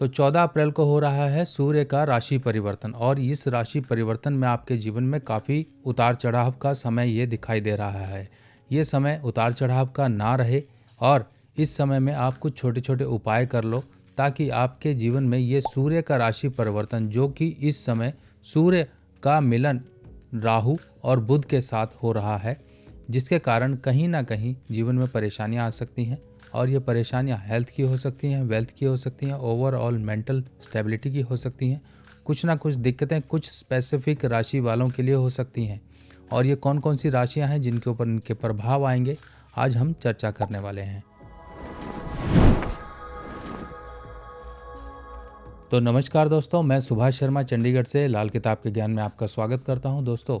तो 14 अप्रैल को हो रहा है सूर्य का राशि परिवर्तन और इस राशि परिवर्तन में आपके जीवन में काफ़ी उतार चढ़ाव का समय ये दिखाई दे रहा है। ये समय उतार चढ़ाव का ना रहे और इस समय में आप कुछ छोटे छोटे उपाय कर लो ताकि आपके जीवन में ये सूर्य का राशि परिवर्तन, जो कि इस समय सूर्य का मिलन राहु और बुध के साथ हो रहा है, जिसके कारण कहीं ना कहीं जीवन में परेशानियां आ सकती हैं। और ये परेशानियां हेल्थ की हो सकती हैं, वेल्थ की हो सकती हैं, ओवरऑल मेंटल स्टेबिलिटी की हो सकती हैं। कुछ ना कुछ दिक्कतें कुछ स्पेसिफिक राशि वालों के लिए हो सकती हैं। और ये कौन कौन सी राशियां हैं जिनके ऊपर इनके प्रभाव आएंगे, आज हम चर्चा करने वाले हैं। तो नमस्कार दोस्तों, मैं सुभाष शर्मा चंडीगढ़ से लाल किताब के ज्ञान में आपका स्वागत करता हूं। दोस्तों,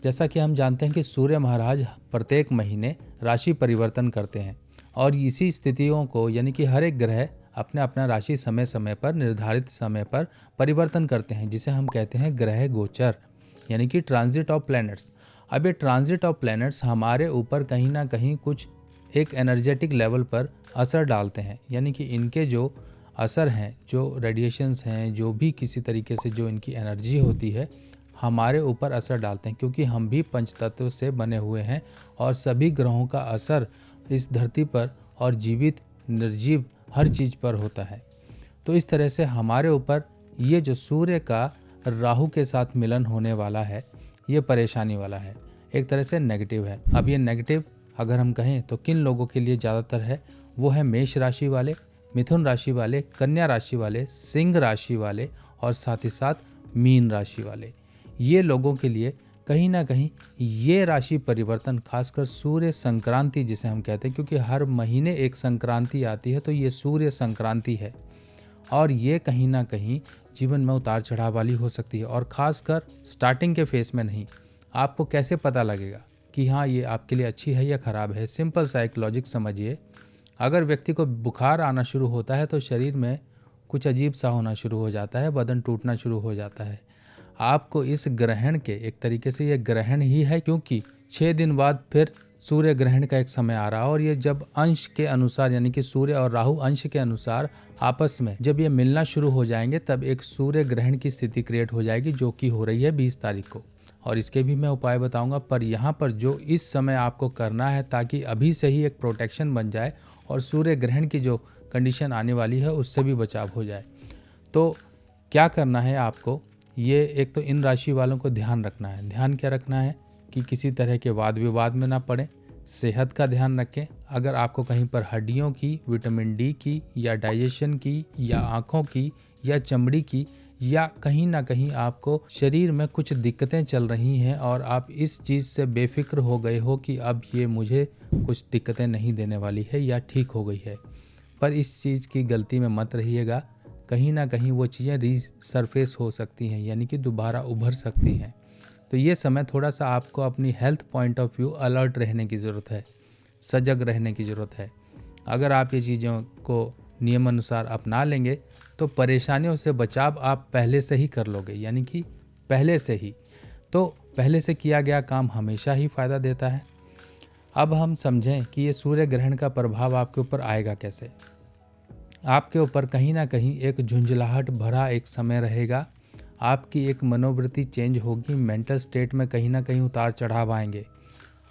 जैसा कि हम जानते हैं कि सूर्य महाराज प्रत्येक महीने राशि परिवर्तन करते हैं और इसी स्थितियों को यानी कि हर एक ग्रह अपना अपना राशि समय समय पर निर्धारित समय पर परिवर्तन करते हैं, जिसे हम कहते हैं ग्रह गोचर यानी कि ट्रांजिट ऑफ प्लैनेट्स। अब ये ट्रांजिट ऑफ प्लैनेट्स हमारे ऊपर कहीं ना कहीं कुछ एक एनर्जेटिक लेवल पर असर डालते हैं, यानी कि इनके जो असर हैं, जो रेडिएशंस हैं, जो भी किसी तरीके से जो इनकी एनर्जी होती है हमारे ऊपर असर डालते हैं, क्योंकि हम भी पंचतत्व से बने हुए हैं और सभी ग्रहों का असर इस धरती पर और जीवित निर्जीव हर चीज़ पर होता है। तो इस तरह से हमारे ऊपर ये जो सूर्य का राहु के साथ मिलन होने वाला है, ये परेशानी वाला है, एक तरह से नेगेटिव है। अब ये नेगेटिव अगर हम कहें तो किन लोगों के लिए ज़्यादातर है, वो है मेष राशि वाले, मिथुन राशि वाले, कन्या राशि वाले, सिंह राशि वाले और साथ ही साथ मीन राशि वाले। ये लोगों के लिए कहीं ना कहीं ये राशि परिवर्तन, खासकर सूर्य संक्रांति जिसे हम कहते हैं, क्योंकि हर महीने एक संक्रांति आती है, तो ये सूर्य संक्रांति है और ये कहीं ना कहीं जीवन में उतार चढ़ाव वाली हो सकती है। और ख़ासकर स्टार्टिंग के फेस में नहीं। आपको कैसे पता लगेगा कि हाँ ये आपके लिए अच्छी है या ख़राब है? सिंपल सा एक लॉजिक समझिए। अगर व्यक्ति को बुखार आना शुरू होता है तो शरीर में कुछ अजीब सा होना शुरू हो जाता है, बदन टूटना शुरू हो जाता है। आपको इस ग्रहण के, एक तरीके से ये ग्रहण ही है, क्योंकि 6 दिन बाद फिर सूर्य ग्रहण का एक समय आ रहा है और ये जब अंश के अनुसार यानी कि सूर्य और राहु अंश के अनुसार आपस में जब ये मिलना शुरू हो जाएंगे, तब एक सूर्य ग्रहण की स्थिति क्रिएट हो जाएगी, जो कि हो रही है 20 तारीख को। और इसके भी मैं उपाय बताऊंगा, पर यहाँ पर जो इस समय आपको करना है ताकि अभी से ही एक प्रोटेक्शन बन जाए और सूर्य ग्रहण की जो कंडीशन आने वाली है उससे भी बचाव हो जाए। तो क्या करना है आपको, ये एक तो इन राशि वालों को ध्यान रखना है। ध्यान क्या रखना है कि किसी तरह के वाद विवाद में ना पड़े, सेहत का ध्यान रखें। अगर आपको कहीं पर हड्डियों की, विटामिन डी की या डाइजेशन की या आँखों की या चमड़ी की या कहीं ना कहीं आपको शरीर में कुछ दिक्कतें चल रही हैं और आप इस चीज़ से बेफिक्र हो गए हो कि अब ये मुझे कुछ दिक्कतें नहीं देने वाली है या ठीक हो गई है, पर इस चीज़ की गलती में मत रहिएगा। कहीं ना कहीं वो चीज़ें रीसरफेस हो सकती हैं, यानी कि दोबारा उभर सकती हैं। तो ये समय थोड़ा सा आपको अपनी health point of view alert रहने की ज़रूरत है, सजग रहने की ज़रूरत है। अगर आप ये चीज़ों को नियम अनुसार अपना लेंगे तो परेशानियों से बचाव आप पहले से ही कर लोगे, यानी कि पहले से ही। तो पहले से किया गया काम हमेशा ही फ़ायदा देता है। अब हम समझें कि ये सूर्य ग्रहण का प्रभाव आपके ऊपर आएगा कैसे। आपके ऊपर कहीं ना कहीं एक झुंझलाहट भरा एक समय रहेगा। आपकी एक मनोवृत्ति चेंज होगी, मेंटल स्टेट में कहीं ना कहीं उतार चढ़ाव आएंगे।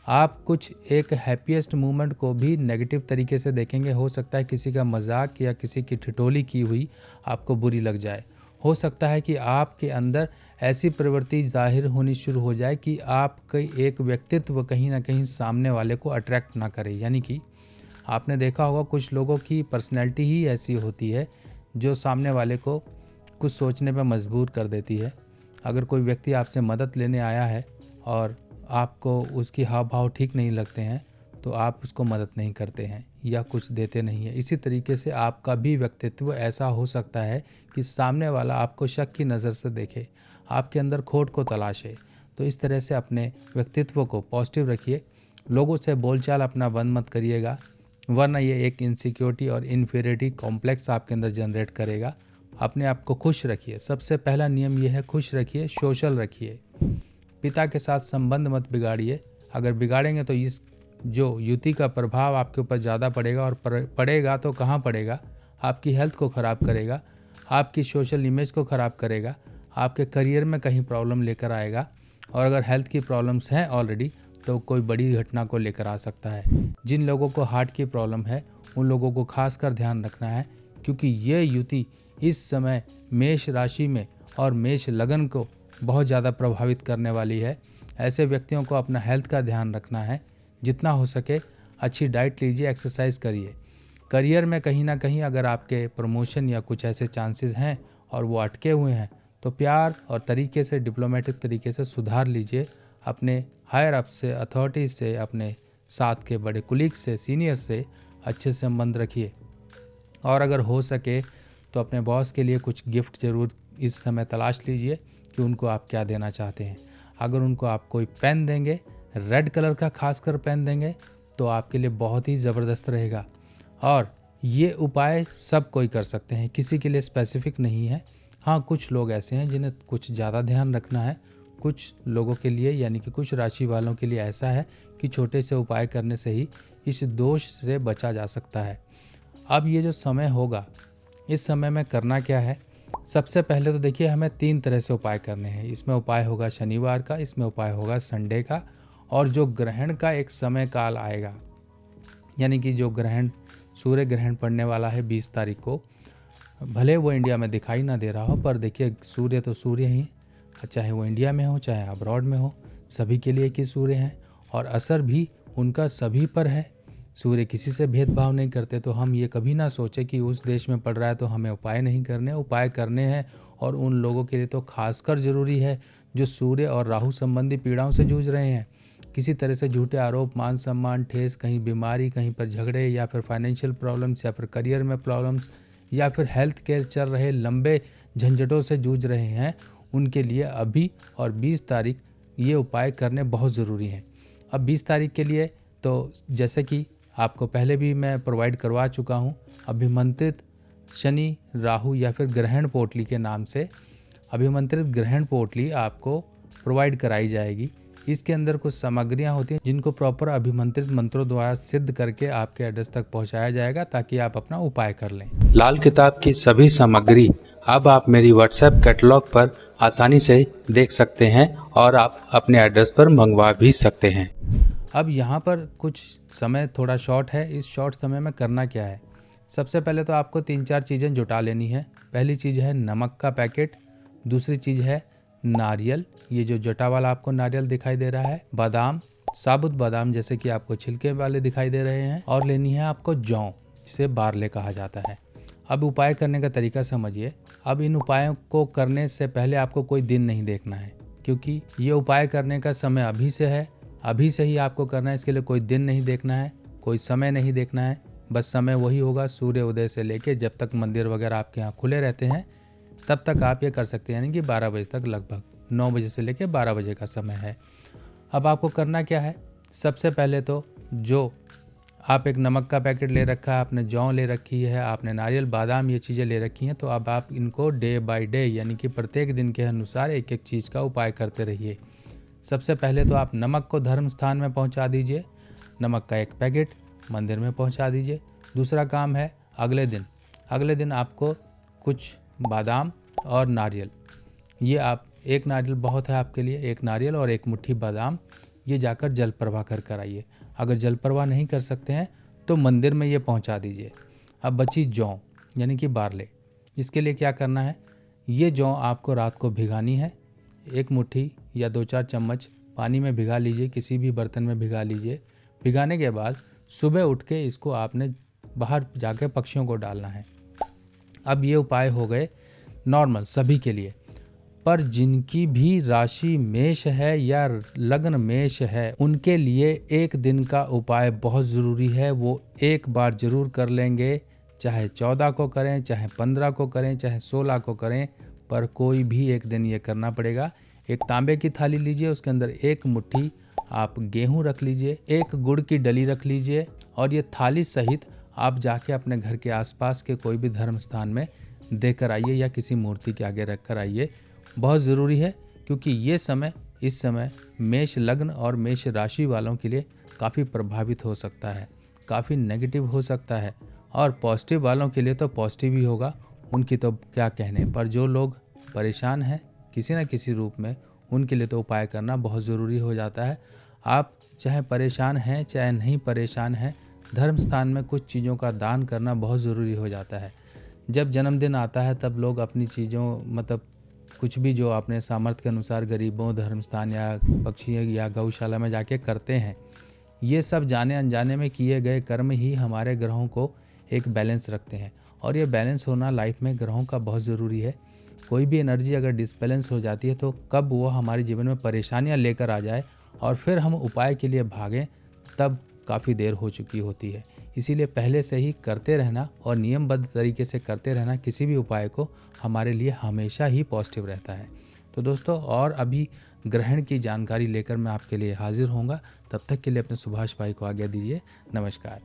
आप कुछ एक हैप्पीएस्ट मोमेंट को भी नेगेटिव तरीके से देखेंगे। हो सकता है किसी का मजाक या किसी की ठिठोली की हुई आपको बुरी लग जाए। हो सकता है कि आपके अंदर ऐसी प्रवृत्ति जाहिर होनी शुरू हो जाए कि आपका एक व्यक्तित्व कहीं ना कहीं सामने वाले को अट्रैक्ट ना करे। यानी कि आपने देखा होगा कुछ लोगों की पर्सनैलिटी ही ऐसी होती है जो सामने वाले को कुछ सोचने पर मजबूर कर देती है। अगर कोई व्यक्ति आपसे मदद लेने आया है और आपको उसकी हाव भाव ठीक नहीं लगते हैं तो आप उसको मदद नहीं करते हैं या कुछ देते नहीं हैं। इसी तरीके से आपका भी व्यक्तित्व ऐसा हो सकता है कि सामने वाला आपको शक की नज़र से देखे, आपके अंदर खोट को तलाशे। तो इस तरह से अपने व्यक्तित्व को पॉजिटिव रखिए। लोगों से बोलचाल अपना बंद मत करिएगा, वरना ये एक इनसिक्योरिटी और इन्फीरियरिटी कॉम्प्लेक्स आपके अंदर जनरेट करेगा। अपने आप को खुश रखिए। सबसे पहला नियम ये है, खुश रखिए, सोशल रखिए। पिता के साथ संबंध मत बिगाड़िए। अगर बिगाड़ेंगे तो इस जो युति का प्रभाव आपके ऊपर ज़्यादा पड़ेगा और पड़ेगा तो कहाँ पड़ेगा, आपकी हेल्थ को ख़राब करेगा। आपकी सोशल इमेज को ख़राब करेगा, आपके करियर में कहीं प्रॉब्लम लेकर आएगा, और अगर हेल्थ की प्रॉब्लम्स हैं ऑलरेडी तो कोई बड़ी घटना को लेकर आ सकता है। जिन लोगों को हार्ट की प्रॉब्लम है उन लोगों को खासकर ध्यान रखना है, क्योंकि ये युति इस समय मेष राशि में और मेष लगन को बहुत ज़्यादा प्रभावित करने वाली है। ऐसे व्यक्तियों को अपना हेल्थ का ध्यान रखना है, जितना हो सके अच्छी डाइट लीजिए, एक्सरसाइज करिए। करियर में कहीं ना कहीं अगर आपके प्रमोशन या कुछ ऐसे चांसेस हैं और वो अटके हुए हैं तो प्यार और तरीके से, डिप्लोमेटिक तरीके से सुधार लीजिए। अपने हायर अप से, अथॉरिटी से, अपने साथ के बड़े कुलीग्स से, सीनियर से अच्छे संबंध रखिए। और अगर हो सके तो अपने बॉस के लिए कुछ गिफ्ट ज़रूर इस समय तलाश लीजिए कि उनको आप क्या देना चाहते हैं। अगर उनको आप कोई पेन देंगे, रेड कलर का खासकर पेन देंगे, तो आपके लिए बहुत ही ज़बरदस्त रहेगा। और ये उपाय सब कोई कर सकते हैं, किसी के लिए स्पेसिफिक नहीं है। हाँ, कुछ लोग ऐसे हैं जिन्हें कुछ ज़्यादा ध्यान रखना है, कुछ लोगों के लिए यानी कि कुछ राशि वालों के लिए ऐसा है कि छोटे से उपाय करने से ही इस दोष से बचा जा सकता है। अब ये जो समय होगा, इस समय में करना क्या है? सबसे पहले तो देखिए, हमें 3 तरह से उपाय करने हैं। इसमें उपाय होगा शनिवार का, इसमें उपाय होगा संडे का, और जो ग्रहण का एक समय काल आएगा, यानी कि जो ग्रहण, सूर्य ग्रहण पड़ने वाला है 20 तारीख को। भले वो इंडिया में दिखाई ना दे रहा हो, पर देखिए सूर्य तो सूर्य ही, चाहे वो इंडिया में हो चाहे अब्रॉड में हो, सभी के लिए एक ही सूर्य हैं और असर भी उनका सभी पर है। सूर्य किसी से भेदभाव नहीं करते, तो हम ये कभी ना सोचें कि उस देश में पड़ रहा है तो हमें उपाय नहीं करने, उपाय करने हैं। और उन लोगों के लिए तो खासकर ज़रूरी है जो सूर्य और राहु संबंधी पीड़ाओं से जूझ रहे हैं। किसी तरह से झूठे आरोप, मान सम्मान, ठेस, कहीं बीमारी, कहीं पर झगड़े, या फिर फाइनेंशियल प्रॉब्लम्स, या फिर करियर में प्रॉब्लम्स, या फिर हेल्थ केयर चल रहे लंबे झंझटों से जूझ रहे हैं, उनके लिए अभी और 20 तारीख ये उपाय करने बहुत ज़रूरी हैं। अब 20 तारीख के लिए तो जैसे कि आपको पहले भी मैं प्रोवाइड करवा चुका हूँ, अभिमंत्रित शनि राहु या फिर ग्रहण पोटली के नाम से अभिमंत्रित ग्रहण पोटली आपको प्रोवाइड कराई जाएगी। इसके अंदर कुछ सामग्रियाँ होती हैं जिनको प्रॉपर अभिमंत्रित मंत्रों द्वारा सिद्ध करके आपके एड्रेस तक पहुँचाया जाएगा, ताकि आप अपना उपाय कर लें। लाल किताब की सभी सामग्री अब आप मेरी व्हाट्सएप कैटलॉग पर आसानी से देख सकते हैं और आप अपने एड्रेस पर मंगवा भी सकते हैं। अब यहाँ पर कुछ समय थोड़ा शॉर्ट है, इस शॉर्ट समय में करना क्या है? सबसे पहले तो आपको 3-4 चीज़ें जुटा लेनी है। पहली चीज़ है नमक का पैकेट, दूसरी चीज़ है नारियल, ये जो जटा वाला आपको नारियल दिखाई दे रहा है, बादाम, साबुत बादाम जैसे कि आपको छिलके वाले दिखाई दे रहे हैं, और लेनी है आपको जौ, जिसे बारले कहा जाता है। अब उपाय करने का तरीका समझिए। अब इन उपायों को करने से पहले आपको कोई दिन नहीं देखना है, क्योंकि ये उपाय करने का समय अभी से है, अभी से ही आपको करना है। इसके लिए कोई दिन नहीं देखना है, कोई समय नहीं देखना है। बस समय वही होगा सूर्य उदय से लेके जब तक मंदिर वगैरह आपके यहाँ खुले रहते हैं तब तक आप ये कर सकते हैं, यानी कि 12 बजे तक, लगभग 9 बजे से लेके 12 बजे का समय है। अब आपको करना क्या है? सबसे पहले तो जो आप एक नमक का पैकेट ले रखा है, आपने जौ ले रखी है, आपने नारियल, बादाम, ये चीज़ें ले रखी हैं, तो अब आप इनको डे बाय डे यानी कि प्रत्येक दिन के अनुसार एक एक चीज़ का उपाय करते रहिए। सबसे पहले तो आप नमक को धर्म स्थान में पहुंचा दीजिए, नमक का एक पैकेट मंदिर में पहुंचा दीजिए। दूसरा काम है अगले दिन आपको कुछ बादाम और नारियल, ये आप, एक नारियल बहुत है आपके लिए, एक नारियल और एक मुट्ठी बादाम, ये जाकर जल प्रवाह कर आइए। अगर जल प्रवाह नहीं कर सकते हैं तो मंदिर में ये पहुंचा दीजिए। अब बची जौ यानी कि बारले, इसके लिए क्या करना है? ये जौ आपको रात को भिगानी है, एक मुट्ठी या 2-4 चम्मच पानी में भिगा लीजिए, किसी भी बर्तन में भिगा लीजिए। भिगाने के बाद सुबह उठ के इसको आपने बाहर जाके पक्षियों को डालना है। अब ये उपाय हो गए नॉर्मल सभी के लिए, पर जिनकी भी राशि मेष है या लग्न मेष है उनके लिए एक दिन का उपाय बहुत ज़रूरी है। वो एक बार ज़रूर कर लेंगे, चाहे 14 को करें, चाहे 15 को करें, चाहे 16 को करें, पर कोई भी एक दिन ये करना पड़ेगा। एक तांबे की थाली लीजिए, उसके अंदर एक मुट्ठी आप गेहूं रख लीजिए, एक गुड़ की डली रख लीजिए, और ये थाली सहित आप जाके अपने घर के आसपास के कोई भी धर्म स्थान में देकर आइए या किसी मूर्ति के आगे रख कर आइए। बहुत ज़रूरी है, क्योंकि ये समय, इस समय मेष लग्न और मेष राशि वालों के लिए काफ़ी प्रभावित हो सकता है, काफ़ी नेगेटिव हो सकता है, और पॉजिटिव वालों के लिए तो पॉजिटिव ही होगा, उनकी तो क्या कहने, पर जो लोग परेशान हैं किसी न किसी रूप में, उनके लिए तो उपाय करना बहुत ज़रूरी हो जाता है। आप चाहे परेशान हैं चाहे नहीं परेशान हैं, धर्म स्थान में कुछ चीज़ों का दान करना बहुत ज़रूरी हो जाता है। जब जन्मदिन आता है तब लोग अपनी चीज़ों मतलब कुछ भी जो अपने सामर्थ्य के अनुसार गरीबों, धर्म स्थान या पक्षी या गौशाला में जाके करते हैं। ये सब जाने अनजाने में किए गए कर्म ही हमारे ग्रहों को एक बैलेंस रखते हैं, और ये बैलेंस होना लाइफ में ग्रहों का बहुत ज़रूरी है। कोई भी एनर्जी अगर डिसबैलेंस हो जाती है तो कब वो हमारे जीवन में परेशानियां लेकर आ जाए और फिर हम उपाय के लिए भागें, तब काफ़ी देर हो चुकी होती है। इसीलिए पहले से ही करते रहना और नियमबद्ध तरीके से करते रहना किसी भी उपाय को हमारे लिए हमेशा ही पॉजिटिव रहता है। तो दोस्तों, और अभी ग्रहण की जानकारी लेकर मैं आपके लिए हाजिर होऊंगा। तब तक के लिए अपने सुभाष भाई को आज्ञा दीजिए। नमस्कार।